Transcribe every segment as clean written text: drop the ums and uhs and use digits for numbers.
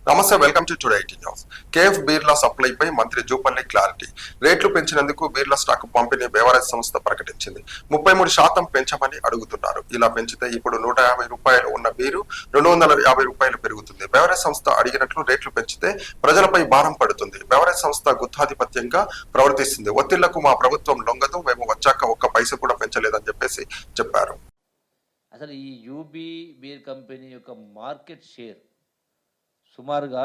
నమస్తే, welcome to today IT news. KF బీర్ల సప్లైపై మంత్రి జూపల్లి క్లారిటీ. రేట్లు పెంచినందుకు బీర్ల స్టాక్ పంపిణీ బేవరేజ్ సంస్థ ప్రకటించింది. 33% పెంచమని అడుగుతున్నారు. ఇలా పెంచితే ఇప్పుడు ₹150 ఉన్న బీరు ₹250 పెరుగుతుంది. బేవరేజ్ సంస్థ అడిగినట్లు రేట్లు పెంచితే ప్రజలపై భారం పడుతుంది. బేవరేజ్ సంస్థ గుత్తాధిపత్యంగా ప్రవర్తిస్తుంది. ఒత్తిళ్లకు మా ప్రభుత్వం లొంగదు, మేము వచ్చాక ఒక్క పైస కూడా పెంచలేదని చెప్పారు. అసలు ఈ యూబీ బీర్ కంపెనీ యొక్క మార్కెట్ షేర్ సుమారుగా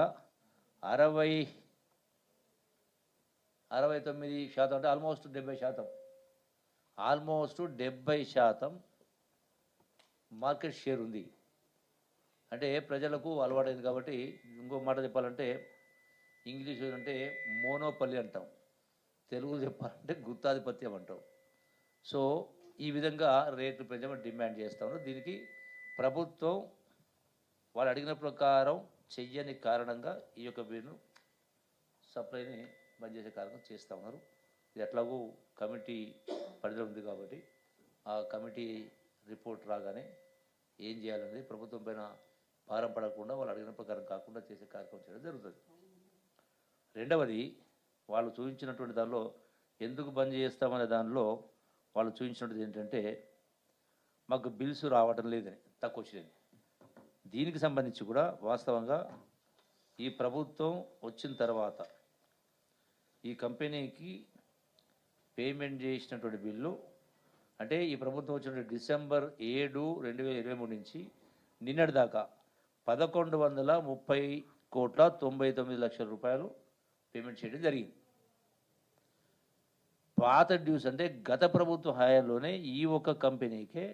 69% అంటే ఆల్మోస్ట్ 70% మార్కెట్ షేర్ ఉంది. అంటే ప్రజలకు అలవాటైంది కాబట్టి, ఇంకో మాట చెప్పాలంటే ఇంగ్లీష్ అంటే మోనోపల్లి అంటాం, తెలుగు చెప్పాలంటే గుత్తాధిపత్యం అంటాం. సో ఈ విధంగా రేట్లు పెంచమని డిమాండ్ చేస్తా ఉన్నారు. దీనికి ప్రభుత్వం వాళ్ళు అడిగిన ప్రకారం చెయ్యని కారణంగా ఈ యొక్క బీర్ను సప్లైని బంద్ చేసే కారణం చేస్తూ ఉన్నారు. ఇది ఎట్లాగూ కమిటీ పరిధిలో ఉంది కాబట్టి ఆ కమిటీ రిపోర్ట్ రాగానే ఏం చేయాలనేది ప్రభుత్వం పైన భారం పడకుండా వాళ్ళు అడిగిన ప్రకారం కాకుండా చేసే కార్యక్రమం చేయడం జరుగుతుంది. రెండవది, వాళ్ళు చూపించినటువంటి దానిలో ఎందుకు బంద్ చేస్తామనే దానిలో వాళ్ళు చూపించినది ఏంటంటే మాకు బిల్స్ రావటం లేదని, తక్కువ వచ్చిందని. దీనికి సంబంధించి కూడా వాస్తవంగా ఈ ప్రభుత్వం వచ్చిన తర్వాత ఈ కంపెనీకి పేమెంట్ చేసినటువంటి బిల్లు అంటే ఈ ప్రభుత్వం వచ్చినటువంటి డిసెంబర్ 7, 2023 నుంచి నిన్నటి దాకా 1130,99,00,000 పేమెంట్ చేయడం జరిగింది. పాత డ్యూస్ అంటే గత ప్రభుత్వ హయాంలోనే ఈ ఒక్క కంపెనీకే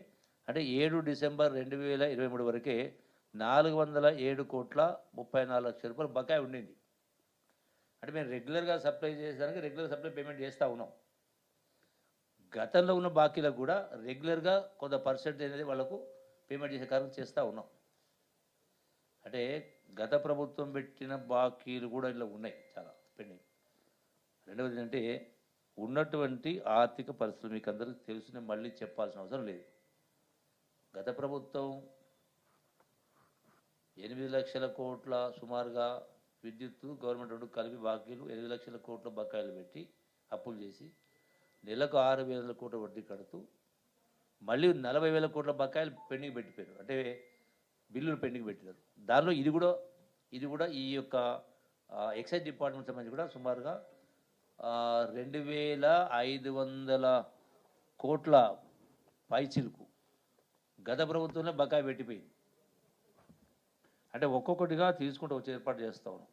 అంటే 7 డిసెంబర్ 2023 వరకే 407,34,00,000 బకాయి ఉండింది. అంటే మేము రెగ్యులర్గా సప్లై చేసేదానికి రెగ్యులర్ సప్లై పేమెంట్ చేస్తూ ఉన్నాం. గతంలో ఉన్న బాకీలకు కూడా రెగ్యులర్గా కొంత పర్సెంట్ అనేది వాళ్ళకు పేమెంట్ చేసే కారణం చేస్తూ ఉన్నాం. అంటే గత ప్రభుత్వం పెట్టిన బాకీలు కూడా ఇలా ఉన్నాయి, చాలా పెండింగ్. రెండవది ఏంటంటే ఉన్నటువంటి ఆర్థిక పరిస్థితులు మీకు అందరికీ తెలుసునే, మళ్ళీ చెప్పాల్సిన అవసరం లేదు. గత ప్రభుత్వం 8 లక్షల కోట్ల సుమారుగా విద్యుత్తు గవర్నమెంట్ రెండు కలిపి బాకీలు 8 లక్షల కోట్ల బకాయిలు పెట్టి అప్పులు చేసి నెలకు 6,000 కోట్ల వడ్డీ కడుతూ మళ్ళీ 40,000 కోట్ల బకాయిలు పెండింగ్ పెట్టిపోయారు, అంటే బిల్లులు పెండింగ్ పెట్టినారు. దానిలో ఇది కూడా ఈ యొక్క ఎక్సైజ్ డిపార్ట్మెంట్ సంబంధించి కూడా సుమారుగా 2,500 కోట్ల పైచిలుకు గత ప్రభుత్వంలో బకాయి పెట్టిపోయింది. అంటే ఒక్కొక్కటిగా తీసుకుంటూ వచ్చి ఏర్పాటు చేస్తా ఉన్నాం.